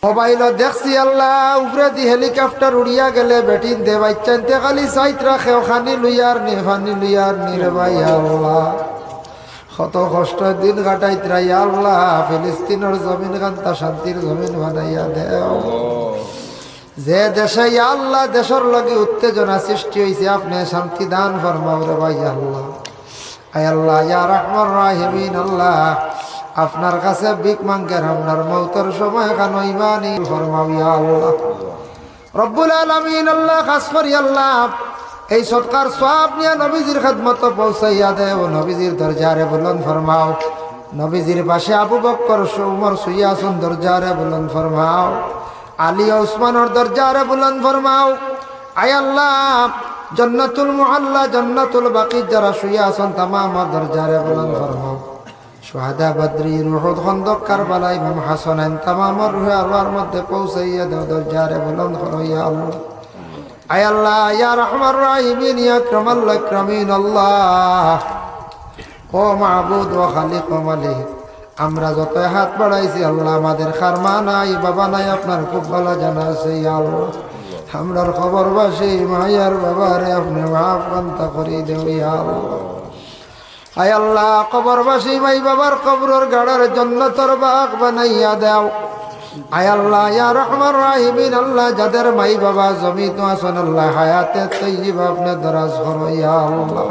mobile দেখছি আল্লাহ উপরে দি helicopter উড়িয়া গেলে বেটিন দে বাচ্চানতে খালি সাইট রাখে খানি লুইয়ার নি ফানি লুইয়ার নি রে ভাই আল্লাহ কত কষ্ট দিন কাটাইত রাই আল্লাহ ফিলিস্তিনের জমিন কান্তা শান্তির জমিন বানাইয়া দেও যে দেশে আল্লাহ দেশের লগে উত্তেজনা সৃষ্টি হয়েছে আপনি শান্তি দান ফরমাও রে ভাই আল্লাহ আয় আল্লাহ ইয়া রাহমান রাহিমিন আল্লাহ আপনার কাছে ভিক মাঙ্গের আপনার মৌতের সময় কেন ইমানি ফরমাও ইয়া আল্লাহ রব্বুল আলামিন আল্লাহ খাস করি আল্লাহ এই সৎকার সওয়াব নিয়ে নবীজির খেদমত পৌঁছাইয়া দেও নবীজির দরজারে বুলন্দ ফরমাও নবীজির পাশে আবু বকর উমর শুইয়া আছেন দরজারে বুলন্দ ফরমাও আলী ওসমানের দরজারে বুলন্দ ফরমাও আয় আল্লাহ জান্নাতুল মুআল্লা জান্নাতুল বাকি যারা শুইয়া আছেন তামাম দরজারে বুলন্দ ফরমাও শুহাদা বদরিন উহুদ খন্দক কারবালা ইমাম হাসানাইন তামাম রুহে আরওয়ার মধ্যে পৌঁছাইয়া দেও দরজারে বুলন্দ করো ইয়া আল্লাহ আয় আল্লাহ ইয়া রাহমান রাহিমিন ইয়া আকরামাল আকরামিন আল্লাহ ও মাবুদ ও খালিক ও মালিক আমরা যত হাত বাড়াইছি আল্লাহ আমাদের খারমা নাই বাবা নাই আপনার খুব ভালো জানা আছে ইয়া আল্লাহ আমরার খবরবাসী মায়ার বাবারে আপনি মাফ কান্তা করি দেও ইয়া আল্লাহ আয় আল্লাহ কবরবাসী মাই বাবার কবরের গাড়ার জান্নাতের বাগ বানাইয়া দাও আয় আল্লাহ ইয়া রাহমান রাহিমিন আল্লাহ যাদের মাই বাবা জমিত আছেন আল্লাহ হায়াতে তাইয়্যিবা আপনি দরাজ করো ইয়া আল্লাহ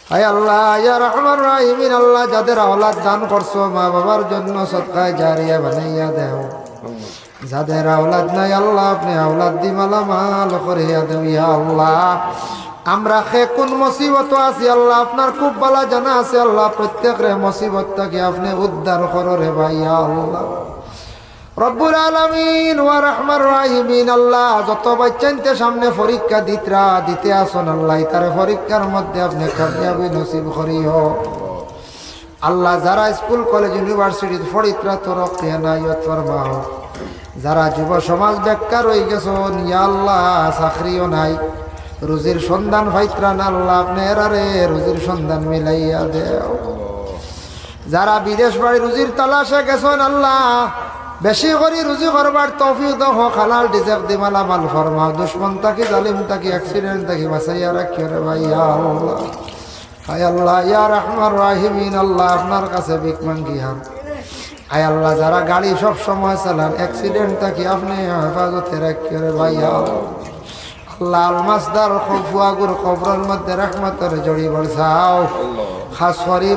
আয় আল্লাহ ইয়া রাহমান রাহিমিন আল্লাহ যাদের আওলাদ দান করছো মা বাবার জন্য সদকায়ে জারিয়া বানাইয়া দাও যাদের আওলাদ নাই আল্লাহ আপনি আওলাদ দি মালামাল করিয়া দেও ইয়া আল্লাহ আমরা কোন মুসিবত আছি আল্লাহ আপনার খুব ভালো জানা আছে আল্লাহ প্রত্যেকের মুসিবত থেকে আপনি উদ্ধার করো রে ভাই ইয়া আল্লাহ রব্বুল আলামিন ওয়া রাহমান রাহিমিন আল্লাহ যত বাচ্চানতে সামনে পরীক্ষা দিতে আসন আল্লাহ তার পরীক্ষার মধ্যে আপনি কামিয়াবি নসিব করিও আল্লাহ যারা স্কুল কলেজ ইউনিভার্সিটি পড়িত্রা তরক্কি এনায়েত ফরমাও যারা যুব সমাজ বেকার হয়ে গেছেন ইয়া আল্লাহ চাকরিও নাই রুজির সন্ধান পাইত্রা না আল্লাহ আপনি এরারে রুজির সন্ধান মিলাইয়া দেও যারা বিদেশ বাড়ি রুজির তালাশে গেছেন আল্লাহ বেশি করে রুজি করবার তৌফিক দাও হালাল রিজক দি মালামাল ফরমাও দুশমন তাকি জালিম তাকি অ্যাক্সিডেন্ট তাকি বাঁচাইয়া রাখিও রে ভাই ইয়া আল্লাহ হায় আল্লাহ ইয়া রাহমান রাহিমিন আল্লাহ আপনার কাছে ভিক মাঙ্গি হাম আয় আল্লাহ যারা গাড়ি সব সময় চালান অ্যাক্সিডেন্ট তাকি আপনি হেফাজতে রাখিও রে ভাই ইয়া আল্লাহ আলমাসদার ফুয়াগুর কবরের মধ্যে রহমতের জড়ি বর্ষাও খাস করি